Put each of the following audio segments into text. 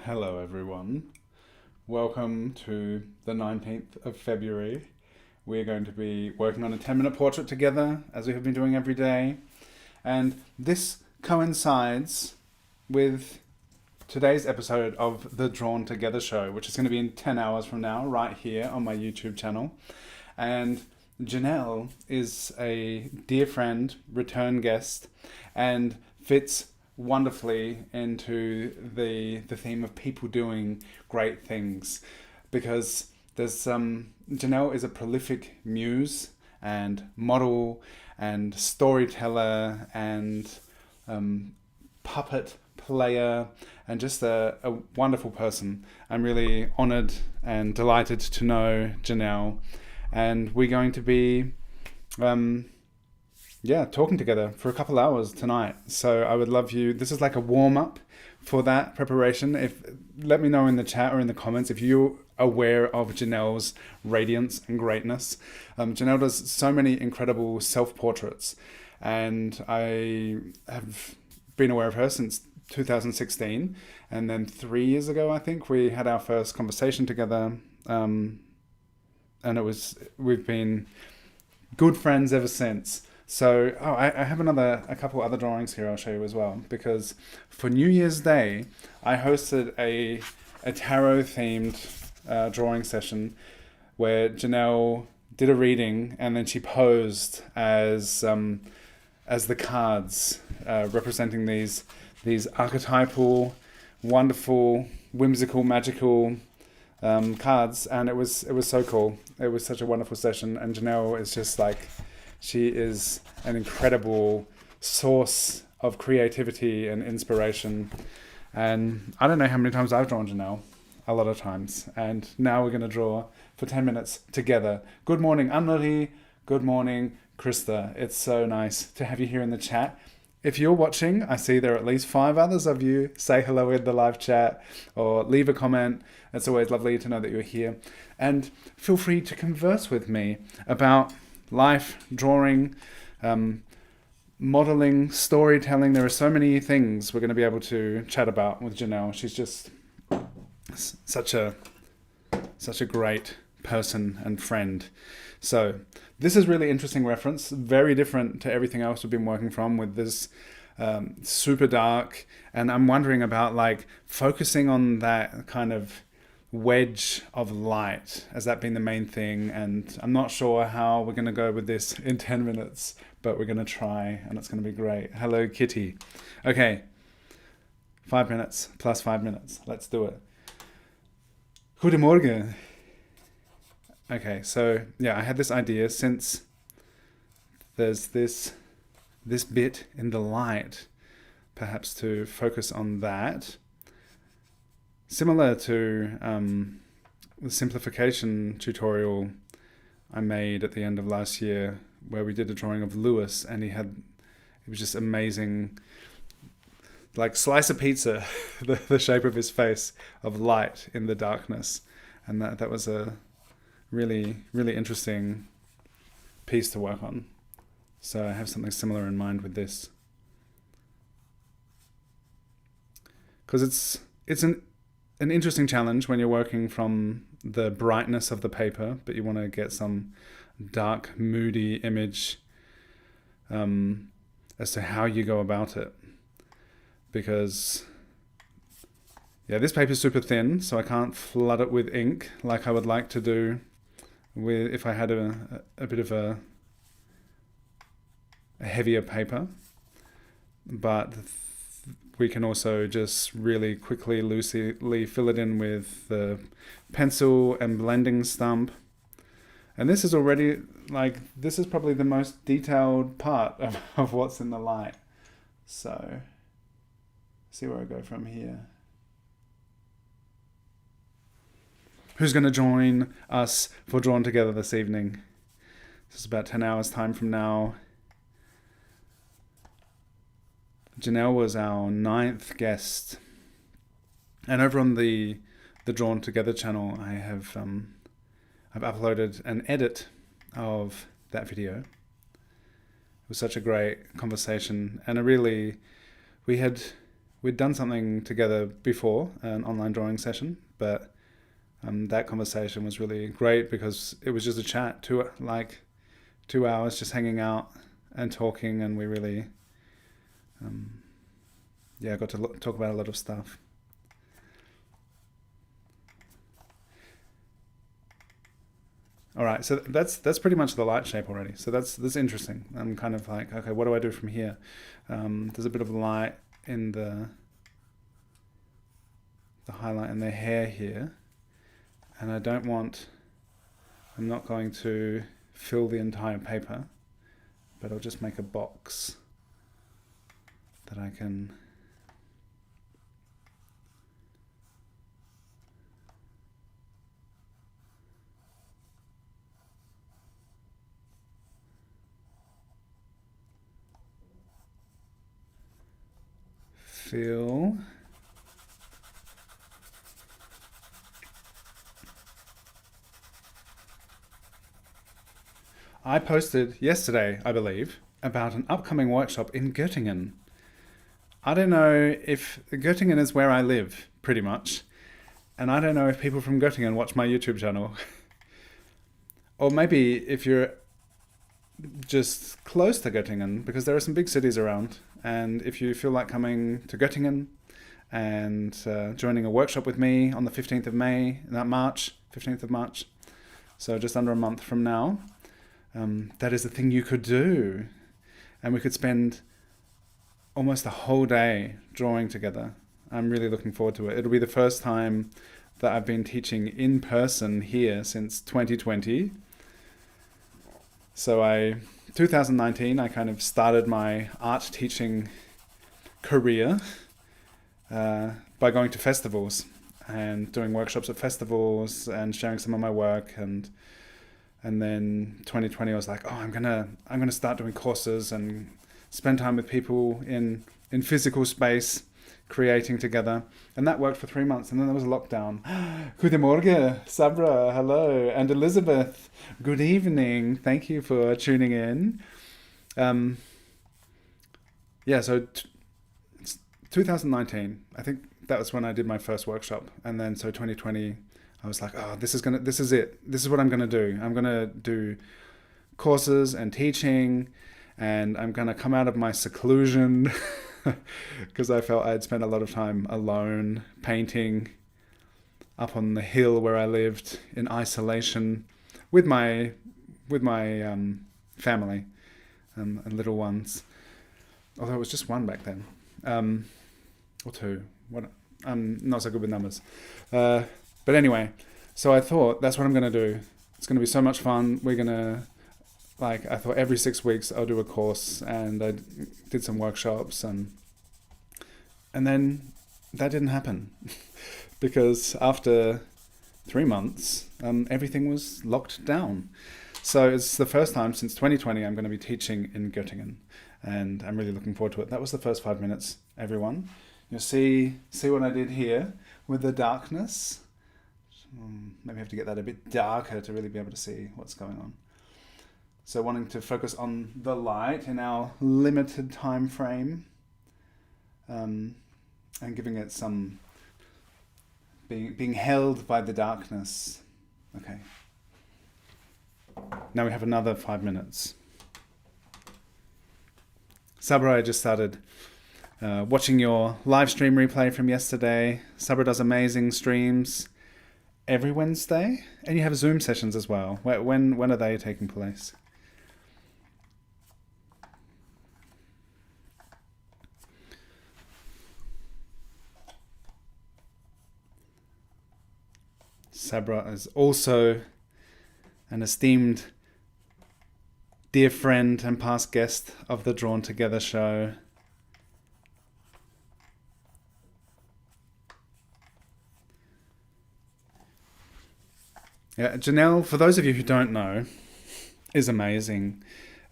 Hello everyone. Welcome to the 19th of February. We're going to be working on a 10-minute portrait together, as we have been doing every day. And this coincides with today's episode of the Drawn Together show, which is going to be in 10 hours from now, right here on my YouTube channel. And Jenell is a dear friend, return guest, and fits wonderfully into the theme of people doing great things, because there's Jenell is a prolific muse and model and storyteller and puppet player and just a wonderful person. I'm really honored and delighted to know Jenell, and we're going to be talking together for a couple hours tonight. So I would love you. This is like a warm up for that preparation. Let me know in the chat or in the comments if you're aware of Jenell's radiance and greatness. Jenell does so many incredible self-portraits, and I have been aware of her since 2016. And then 3 years ago, I think, we had our first conversation together. And we've been good friends ever since. So, I have a couple other drawings here I'll show you as well, because for New Year's Day, I hosted a tarot-themed drawing session where Jenell did a reading and then she posed as the cards representing these archetypal, wonderful, whimsical, magical cards, and it was so cool. It was such a wonderful session, and Jenell is just like, she is an incredible source of creativity and inspiration. And I don't know how many times I've drawn Jenell. A lot of times. And now we're going to draw for 10 minutes together. Good morning, Anne-Marie. Good morning, Krista. It's so nice to have you here in the chat. If you're watching, I see there are at least 5 others of you. Say hello in the live chat or leave a comment. It's always lovely to know that you're here. And feel free to converse with me about life, drawing, modeling, storytelling. There are so many things we're going to be able to chat about with Jenell. She's just such a great person and friend. So this is really interesting reference, very different to everything else we've been working from with this super dark. And I'm wondering about like focusing on that kind of wedge of light as that being the main thing. And I'm not sure how we're going to go with this in 10 minutes, but we're going to try, and it's going to be great. Hello, Kitty. Okay, 5 minutes plus 5 minutes. Let's do it. Goedemorgen. Okay, so yeah, I had this idea, since there's this bit in the light, perhaps to focus on that. Similar to the simplification tutorial I made at the end of last year, where we did a drawing of Lewis, and it was just amazing, like slice of pizza, the shape of his face, of light in the darkness. And that was a really, really interesting piece to work on. So I have something similar in mind with this. Because it's an interesting challenge when you're working from the brightness of the paper, but you want to get some dark, moody image as to how you go about it. Because, yeah, this paper is super thin, so I can't flood it with ink like I would like to do if I had a bit of a heavier paper. But we can also just really quickly, loosely fill it in with the pencil and blending stump. And this is already, this is probably the most detailed part of what's in the light. So, see where I go from here. Who's going to join us for Drawn Together this evening? This is about 10 hours time from now. Jenell was our 9th guest, and over on the Drawn Together channel, I've uploaded an edit of that video. It was such a great conversation, and we had we'd done something together before, an online drawing session, but that conversation was really great because it was just a chat, 2 hours just hanging out and talking, and we really, got to talk about a lot of stuff. All right, so that's pretty much the light shape already. So that's interesting. I'm kind of like, okay, what do I do from here? There's a bit of light in the highlight in the hair here, and I'm not going to fill the entire paper, but I'll just make a box that I can fill. I posted yesterday, I believe, about an upcoming workshop in Göttingen. I don't know if Göttingen is where I live, pretty much, and I don't know if people from Göttingen watch my YouTube channel. Or maybe if you're just close to Göttingen, because there are some big cities around, and if you feel like coming to Göttingen and joining a workshop with me on the 15th of March, so just under a month from now, that is the thing you could do. And we could spend almost a whole day drawing together. I'm really looking forward to it. It'll be the first time that I've been teaching in person here since 2020. So 2019, I kind of started my art teaching career by going to festivals and doing workshops at festivals and sharing some of my work, and then 2020 I was like, I'm gonna start doing courses and spend time with people in physical space, creating together. And that worked for 3 months, and then there was a lockdown. Goedemorgen, Sara, hello, and Elizabeth, good evening. Thank you for tuning in. So 2019, I think that was when I did my first workshop. And then so 2020, I was like, this is it. This is what I'm gonna do. I'm gonna do courses and teaching, and I'm gonna come out of my seclusion because I felt I'd spent a lot of time alone painting up on the hill where I lived in isolation with my family and little ones. Although it was just one back then, or two. I'm not so good with numbers. But anyway, so I thought that's what I'm going to do. It's going to be so much fun. I thought every 6 weeks I'll do a course, and I did some workshops, and then that didn't happen because after 3 months, everything was locked down. So it's the first time since 2020 I'm going to be teaching in Göttingen, and I'm really looking forward to it. That was the first 5 minutes, everyone. You'll see what I did here with the darkness. Maybe I have to get that a bit darker to really be able to see what's going on. So wanting to focus on the light in our limited time frame, and giving it some being held by the darkness. Okay. Now we have another 5 minutes. Sabra, I just started watching your live stream replay from yesterday. Sabra does amazing streams every Wednesday, and you have Zoom sessions as well. When are they taking place? Sabra is also an esteemed dear friend and past guest of the Drawn Together show. Yeah, Jenell, for those of you who don't know, is amazing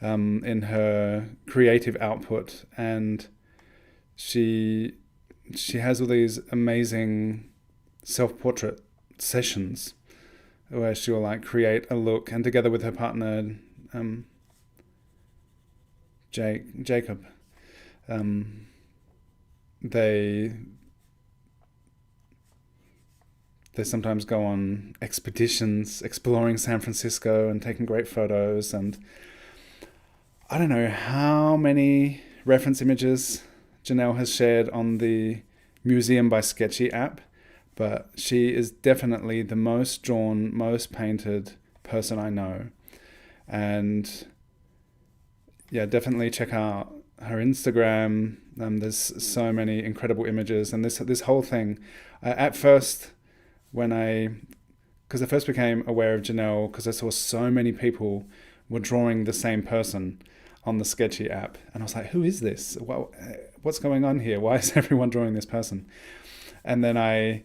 in her creative output, and she has all these amazing self-portrait sessions where she'll create a look, and together with her partner Jacob, they sometimes go on expeditions exploring San Francisco and taking great photos. And I don't know how many reference images Jenell has shared on the Museum by Sketchy app, but she is definitely the most drawn, most painted person I know. And yeah, definitely check out her Instagram. There's so many incredible images, and this whole thing. At first, because I first became aware of Jenell because I saw so many people were drawing the same person on the Sketchy app, and I was like, who is this? What's going on here? Why is everyone drawing this person? And then I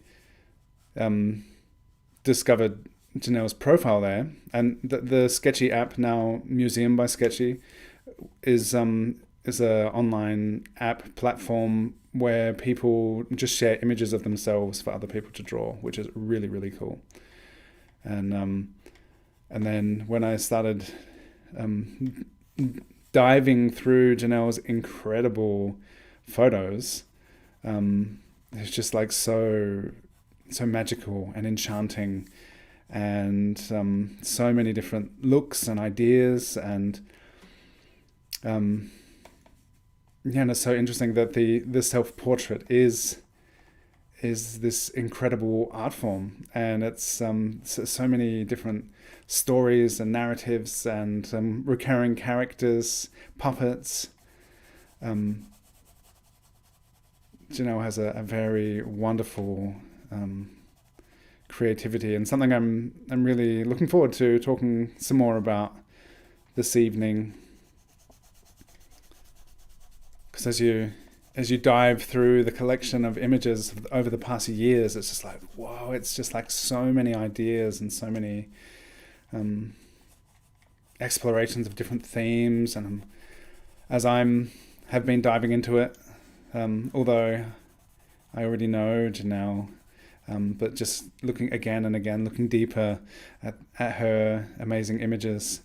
discovered Jenell's profile there, and the Sketchy app, now Museum by Sketchy, is a online app platform where people just share images of themselves for other people to draw, which is really, really cool. And then when I started diving through Jenell's incredible photos, it's just like so magical and enchanting, and so many different looks and ideas, and and it's so interesting that the self-portrait is this incredible art form, and it's so many different stories and narratives and recurring characters, puppets. Jenell has a very wonderful creativity, and something I'm really looking forward to talking some more about this evening. Because as you dive through the collection of images over the past years, it's just like, whoa, it's just like so many ideas and so many explorations of different themes. And as have been diving into it, although I already know Jenell, but just looking again and again, looking deeper at her amazing images,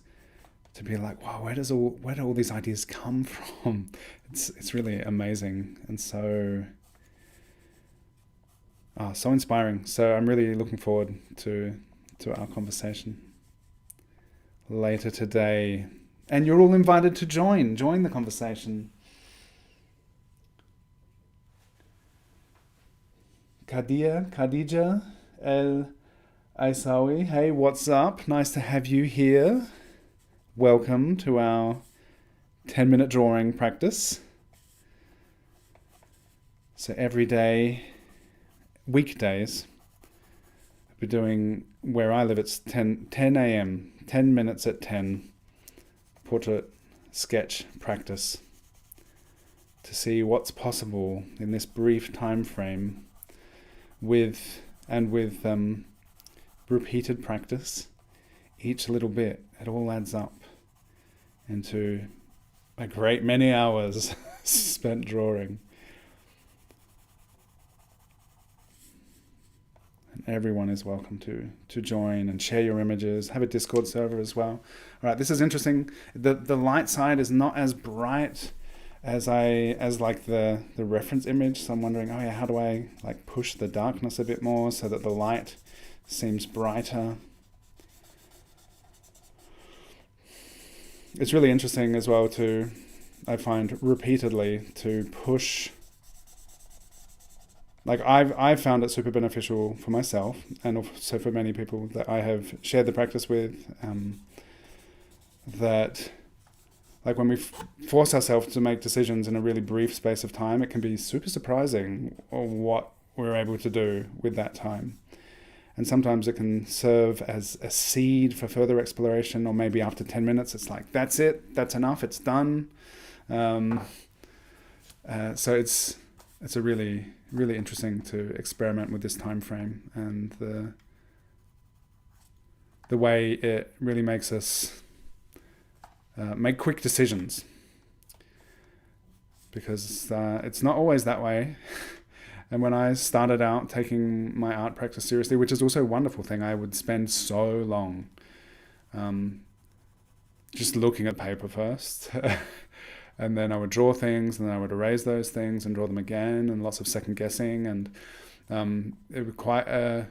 to be like, wow, where do all these ideas come from? It's really amazing, and so inspiring. So I'm really looking forward to our conversation later today. And you're all invited to join the conversation. Khadija El Aisawi, hey, what's up? Nice to have you here. Welcome to our 10-minute drawing practice. So every day, weekdays, I'll be doing, where I live, it's 10 a.m., 10 minutes at 10, portrait sketch practice, to see what's possible in this brief time frame with repeated practice. Each little bit, it all adds up into a great many hours spent drawing. And everyone is welcome to join and share your images. Have a Discord server as well. All right, this is interesting. The light side is not as bright as like the reference image. So I'm wondering, oh yeah, how do I like push the darkness a bit more so that the light seems brighter? It's really interesting as well I find repeatedly to push. Like I've found it super beneficial for myself, and also for many people that I have shared the practice with, that like when we force ourselves to make decisions in a really brief space of time, it can be super surprising what we're able to do with that time. And sometimes it can serve as a seed for further exploration, or maybe after 10 minutes, it's like, that's it, that's enough, it's done. So it's a really, really interesting to experiment with this time frame, and the way it really makes us make quick decisions, because it's not always that way. And when I started out taking my art practice seriously, which is also a wonderful thing, I would spend so long just looking at paper first and then I would draw things, and then I would erase those things and draw them again, and lots of second guessing, and it was quite a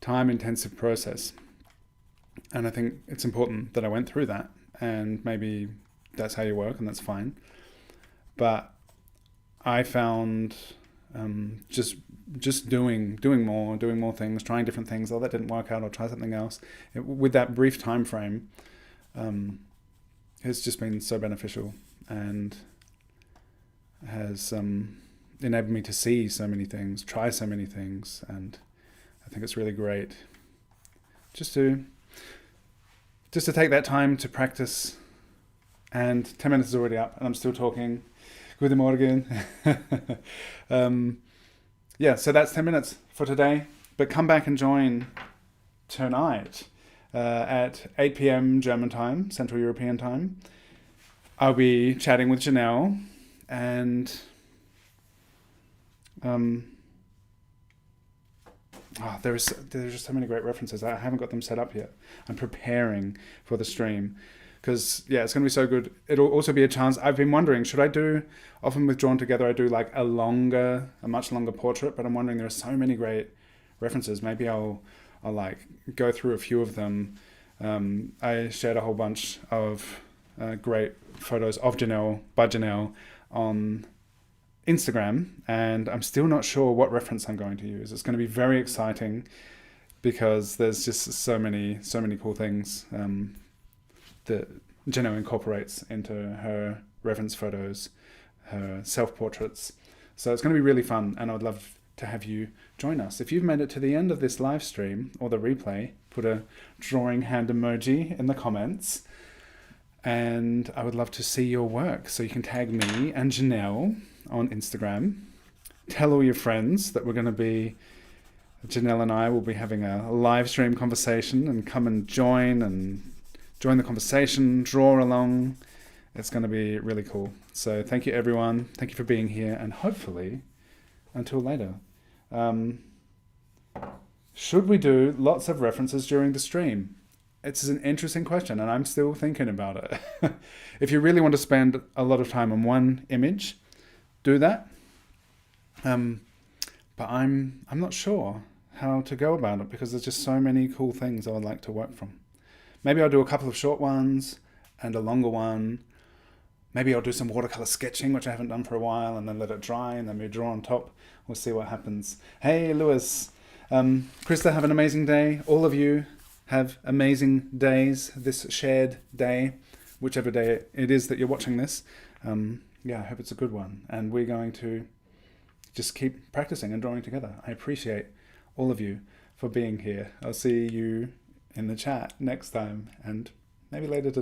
time-intensive process. And I think it's important that I went through that, and maybe that's how you work, and that's fine. But I found just doing more things, trying different things. Oh, that didn't work out. I'll try something else. With that brief time frame, it's just been so beneficial, and has enabled me to see so many things, try so many things, and I think it's really great just to take that time to practice. And 10 minutes is already up, and I'm still talking. Guten Morgen. So that's 10 minutes for today. But come back and join tonight at 8 p.m. German time, Central European time. I'll be chatting with Jenell, and there's just so many great references. I haven't got them set up yet. I'm preparing for the stream. Because, it's going to be so good. It'll also be a chance. I've been wondering, should I do, often with Drawn Together, I do like a much longer portrait, but I'm wondering there are so many great references. Maybe I'll like go through a few of them. I shared a whole bunch of great photos of Jenell, by Jenell, on Instagram, and I'm still not sure what reference I'm going to use. It's going to be very exciting because there's just so many cool things that Jenell incorporates into her reference photos, her self-portraits. So it's going to be really fun, and I would love to have you join us. If you've made it to the end of this live stream or the replay, put a drawing hand emoji in the comments, and I would love to see your work. So you can tag me and Jenell on Instagram. Tell all your friends that Jenell and I will be having a live stream conversation, and come and join the conversation, draw along. It's going to be really cool. So thank you, everyone. Thank you for being here, and hopefully until later. Should we do lots of references during the stream? It's an interesting question, and I'm still thinking about it. If you really want to spend a lot of time on one image, do that. But I'm not sure how to go about it, because there's just so many cool things I would like to work from. Maybe I'll do a couple of short ones and a longer one. Maybe I'll do some watercolor sketching, which I haven't done for a while, and then let it dry, and then we draw on top. We'll see what happens. Hey, Lewis. Krista, have an amazing day. All of you have amazing days, this shared day, whichever day it is that you're watching this. I hope it's a good one. And we're going to just keep practicing and drawing together. I appreciate all of you for being here. I'll see you in the chat next time, and maybe later today.